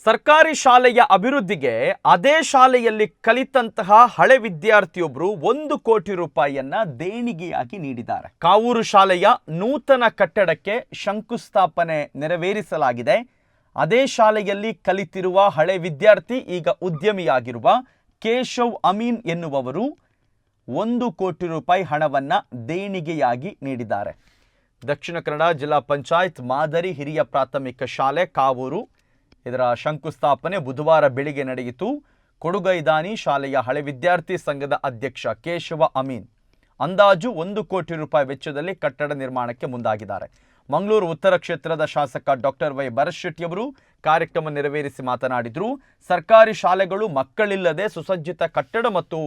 ಸರ್ಕಾರಿ ಶಾಲೆಯ ಅಭಿವೃದ್ಧಿಗೆ ಅದೇ ಶಾಲೆಯಲ್ಲಿ ಕಲಿತಂತಹ ಹಳೆ ವಿದ್ಯಾರ್ಥಿಯೊಬ್ಬರು 1 ಕೋಟಿ ರೂಪಾಯಿಯನ್ನ ದೇಣಿಗೆಯಾಗಿ ನೀಡಿದ್ದಾರೆ. ಕಾವೂರು ಶಾಲೆಯ ನೂತನ ಕಟ್ಟಡಕ್ಕೆ ಶಂಕುಸ್ಥಾಪನೆ ನೆರವೇರಿಸಲಾಗಿದೆ. ಅದೇ ಶಾಲೆಯಲ್ಲಿ ಕಲಿತಿರುವ ಹಳೆ ವಿದ್ಯಾರ್ಥಿ ಈಗ ಉದ್ಯಮಿಯಾಗಿರುವ ಕೇಶವ್ ಅಮೀನ್ ಎನ್ನುವವರು 1 ಕೋಟಿ ರೂಪಾಯಿ ಹಣವನ್ನ ದೇಣಿಗೆಯಾಗಿ ನೀಡಿದ್ದಾರೆ. ದಕ್ಷಿಣ ಕನ್ನಡ ಜಿಲ್ಲಾ ಪಂಚಾಯತ್ ಮಾದರಿ ಹಿರಿಯ ಪ್ರಾಥಮಿಕ ಶಾಲೆ ಕಾವೂರು ಇದರ ಶಂಕುಸ್ಥಾಪನೆ ಬುಧವಾರ ಬೆಳಿಗ್ಗೆ ನಡೆಯಿತು. ಕೊಡುಗೈದಾನಿ ಶಾಲೆಯ ಹಳೆ ವಿದ್ಯಾರ್ಥಿ ಸಂಘದ ಅಧ್ಯಕ್ಷ ಕೇಶವ ಅಮೀನ್ ಅಂದಾಜು 1 ಕೋಟಿ ರೂಪಾಯಿ ವೆಚ್ಚದಲ್ಲಿ ಕಟ್ಟಡ ನಿರ್ಮಾಣಕ್ಕೆ ಮುಂದಾಗಿದ್ದಾರೆ. ಮಂಗಳೂರು ಉತ್ತರ ಕ್ಷೇತ್ರದ ಶಾಸಕ ಡಾಕ್ಟರ್ ವೈ ಭರತ್ ಶೆಟ್ಟಿ ಅವರು ಕಾರ್ಯಕ್ರಮ ನೆರವೇರಿಸಿ ಮಾತನಾಡಿದರು. ಸರ್ಕಾರಿ ಶಾಲೆಗಳು ಮಕ್ಕಳಿಲ್ಲದೆ ಸುಸಜ್ಜಿತ ಕಟ್ಟಡ ಮತ್ತು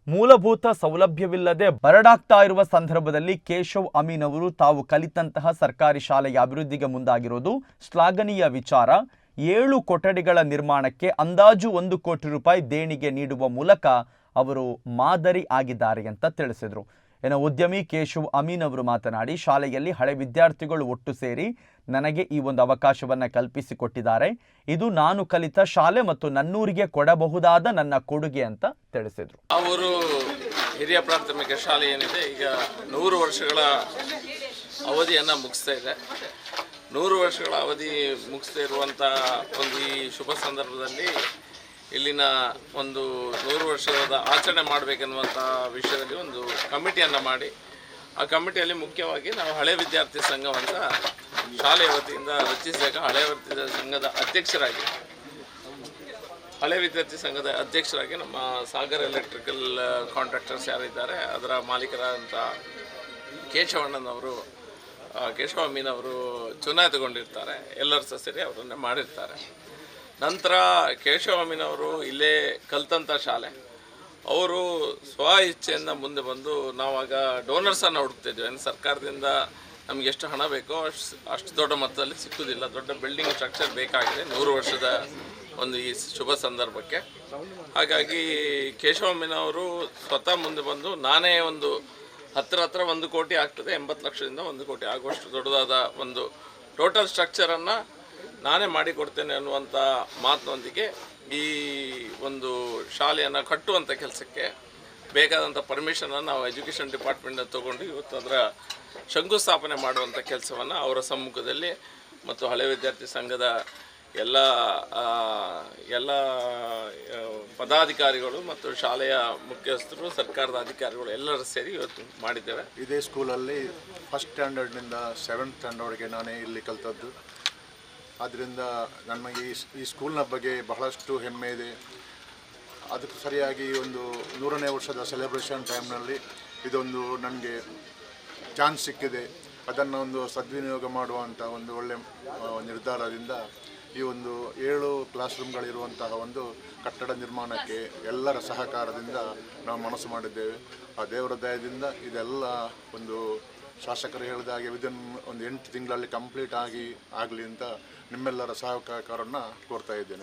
ಮೂಲಭೂತ ಸೌಲಭ್ಯವಿಲ್ಲದೆ ಬರಡಾಗ್ತಾ ಇರುವ ಸಂದರ್ಭದಲ್ಲಿ ಕೇಶವ್ ಅಮೀನ್ ಅವರು ತಾವು ಕಲಿತಂತಹ ಸರ್ಕಾರಿ ಶಾಲೆಯ ಅಭಿವೃದ್ಧಿಗೆ ಮುಂದಾಗಿರೋದು ಶ್ಲಾಘನೀಯ ವಿಚಾರ. 7 ಕೊಠಡಿಗಳ ನಿರ್ಮಾಣಕ್ಕೆ ಅಂದಾಜು 1 ಕೋಟಿ ರೂಪಾಯಿ ದೇಣಿಗೆ ನೀಡುವ ಮೂಲಕ ಅವರು ಮಾದರಿ ಆಗಿದ್ದಾರೆ ಅಂತ ತಿಳಿಸಿದರು. ಇನ್ನು ಉದ್ಯಮಿ ಕೇಶವ್ ಅಮೀನ್ ಅವರು ಮಾತನಾಡಿ, ಶಾಲೆಯಲ್ಲಿ ಹಳೆ ವಿದ್ಯಾರ್ಥಿಗಳು ಒಟ್ಟು ಸೇರಿ ನನಗೆ ಈ ಒಂದು ಅವಕಾಶವನ್ನು ಕಲ್ಪಿಸಿಕೊಟ್ಟಿದ್ದಾರೆ. ಇದು ನಾನು ಕಲಿತ ಶಾಲೆ ಮತ್ತು ನನ್ನೂರಿಗೆ ಕೊಡಬಹುದಾದ ನನ್ನ ಕೊಡುಗೆ ಅಂತ ತಿಳಿಸಿದರು. ಅವರು ಹಿರಿಯ ಪ್ರಾಥಮಿಕ ಶಾಲೆ ಏನಿದೆ ಈಗ 100 ವರ್ಷಗಳ ಅವಧಿಯನ್ನು ಮುಗಿಸ್ತಾ ಇದೆ. 100 ವರ್ಷಗಳ ಅವಧಿ ಮುಗಿಸ್ತಾ ಇರುವಂಥ ಒಂದು ಈ ಶುಭ ಸಂದರ್ಭದಲ್ಲಿ ಇಲ್ಲಿನ ಒಂದು 100 ವರ್ಷದ ಆಚರಣೆ ಮಾಡಬೇಕೆನ್ನುವಂಥ ವಿಷಯದಲ್ಲಿ ಒಂದು ಕಮಿಟಿಯನ್ನು ಮಾಡಿ, ಆ ಕಮಿಟಿಯಲ್ಲಿ ಮುಖ್ಯವಾಗಿ ನಾವು ಹಳೆ ವಿದ್ಯಾರ್ಥಿ ಸಂಘವಂತ ಶಾಲೆಯ ವತಿಯಿಂದ ರಚಿಸಿದಾಗ ಹಳೆ ವಿದ್ಯಾರ್ಥಿ ಸಂಘದ ಅಧ್ಯಕ್ಷರಾಗಿ ನಮ್ಮ ಸಾಗರ್ ಎಲೆಕ್ಟ್ರಿಕಲ್ ಕಾಂಟ್ರಾಕ್ಟರ್ಸ್ ಯಾರಿದ್ದಾರೆ ಅದರ ಮಾಲೀಕರಾದಂಥ ಕೇಶವ ಅಮೀನ್ ಅವರು ಚುನಾಯಿತಗೊಂಡಿರ್ತಾರೆ. ಎಲ್ಲರೂ ಸಹ ಸೇರಿ ಅವರನ್ನೇ ಮಾಡಿರ್ತಾರೆ. ನಂತರ ಕೇಶವ ಅಮೀನ್ ಅವರು ಇಲ್ಲೇ ಕಲ್ತಂಥ ಶಾಲೆ, ಅವರು ಸ್ವ ಇಚ್ಛೆಯಿಂದ ಮುಂದೆ ಬಂದು ನಾವಾಗ ಡೋನರ್ಸನ್ನು ಹುಡುಕ್ತಿದ್ವಿ. ಸರ್ಕಾರದಿಂದ ನಮ್ಗೆ ಎಷ್ಟು ಹಣ ಬೇಕೋ ಅಷ್ಟು ದೊಡ್ಡ ಮೊತ್ತದಲ್ಲಿ ಸಿಕ್ಕುವುದಿಲ್ಲ. ದೊಡ್ಡ ಬಿಲ್ಡಿಂಗ್ ಸ್ಟ್ರಕ್ಚರ್ ಬೇಕಾಗಿದೆ 100 ವರ್ಷದ ಒಂದು ಈ ಶುಭ ಸಂದರ್ಭಕ್ಕೆ. ಹಾಗಾಗಿ ಕೇಶವ ಅಮೀನ್ ಅವರು ಸ್ವತಃ ಮುಂದೆ ಬಂದು ನಾನೇ ಒಂದು ಹತ್ರ 1 ಕೋಟಿ ಆಗ್ತದೆ, 80 ಲಕ್ಷದಿಂದ 1 ಕೋಟಿ ಆಗುವಷ್ಟು ದೊಡ್ಡದಾದ ಒಂದು ಟೋಟಲ್ ಸ್ಟ್ರಕ್ಚರನ್ನು ನಾನೇ ಮಾಡಿಕೊಡ್ತೇನೆ ಅನ್ನುವಂಥ ಮಾತಿನೊಂದಿಗೆ ಈ ಒಂದು ಶಾಲೆಯನ್ನು ಕಟ್ಟುವಂಥ ಕೆಲಸಕ್ಕೆ ಬೇಕಾದಂಥ ಪರ್ಮಿಷನನ್ನು ನಾವು ಎಜುಕೇಷನ್ ಡಿಪಾರ್ಟ್ಮೆಂಟಿಂದ ತೊಗೊಂಡು ಇವತ್ತು ಅದರ ಶಂಕುಸ್ಥಾಪನೆ ಮಾಡುವಂಥ ಕೆಲಸವನ್ನು ಅವರ ಸಮ್ಮುಖದಲ್ಲಿ ಮತ್ತು ಹಳೆ ವಿದ್ಯಾರ್ಥಿ ಸಂಘದ ಎಲ್ಲ ಪದಾಧಿಕಾರಿಗಳು ಮತ್ತು ಶಾಲೆಯ ಮುಖ್ಯಸ್ಥರು, ಸರ್ಕಾರದ ಅಧಿಕಾರಿಗಳು ಎಲ್ಲರೂ ಸೇರಿ ಇವತ್ತು ಮಾಡಿದ್ದೇವೆ. ಇದೇ ಸ್ಕೂಲಲ್ಲಿ ಫಸ್ಟ್ ಸ್ಟ್ಯಾಂಡರ್ಡ್ನಿಂದ 7th ಸ್ಟ್ಯಾಂಡರ್ಡ್ಗೆ ನಾನೇ ಇಲ್ಲಿ ಕಲಿತದ್ದು. ಆದ್ದರಿಂದ ನನಗೆ ಈ ಸ್ಕೂಲ್ನ ಬಗ್ಗೆ ಬಹಳಷ್ಟು ಹೆಮ್ಮೆ ಇದೆ. ಅದಕ್ಕೆ ಸರಿಯಾಗಿ ಒಂದು 100ನೇ ವರ್ಷದ ಸೆಲೆಬ್ರೇಷನ್ ಟೈಮ್ನಲ್ಲಿ ಇದೊಂದು ನನಗೆ ಚಾನ್ಸ್ ಸಿಕ್ಕಿದೆ. ಅದನ್ನು ಒಂದು ಸದ್ವಿನಿಯೋಗ ಮಾಡುವಂಥ ಒಂದು ಒಳ್ಳೆಯ ನಿರ್ಧಾರದಿಂದ ಈ ಒಂದು 7 ಕ್ಲಾಸ್ ರೂಮ್ಗಳಿರುವಂತಹ ಒಂದು ಕಟ್ಟಡ ನಿರ್ಮಾಣಕ್ಕೆ ಎಲ್ಲರ ಸಹಕಾರದಿಂದ ನಾವು ಮನಸ್ಸು ಮಾಡಿದ್ದೇವೆ. ಆ ದೇವರ ದಯದಿಂದ ಇದೆಲ್ಲ ಒಂದು ಶಾಸಕರು ಹೇಳಿದ ಹಾಗೆ ವಿದಿನ್ ಒಂದು 8 ತಿಂಗಳಲ್ಲಿ ಕಂಪ್ಲೀಟ್ ಆಗಲಿ ಅಂತ ನಿಮ್ಮೆಲ್ಲರ ಸಹಕಾರವನ್ನು ಕೋರ್ತಾ ಇದ್ದೇನೆ.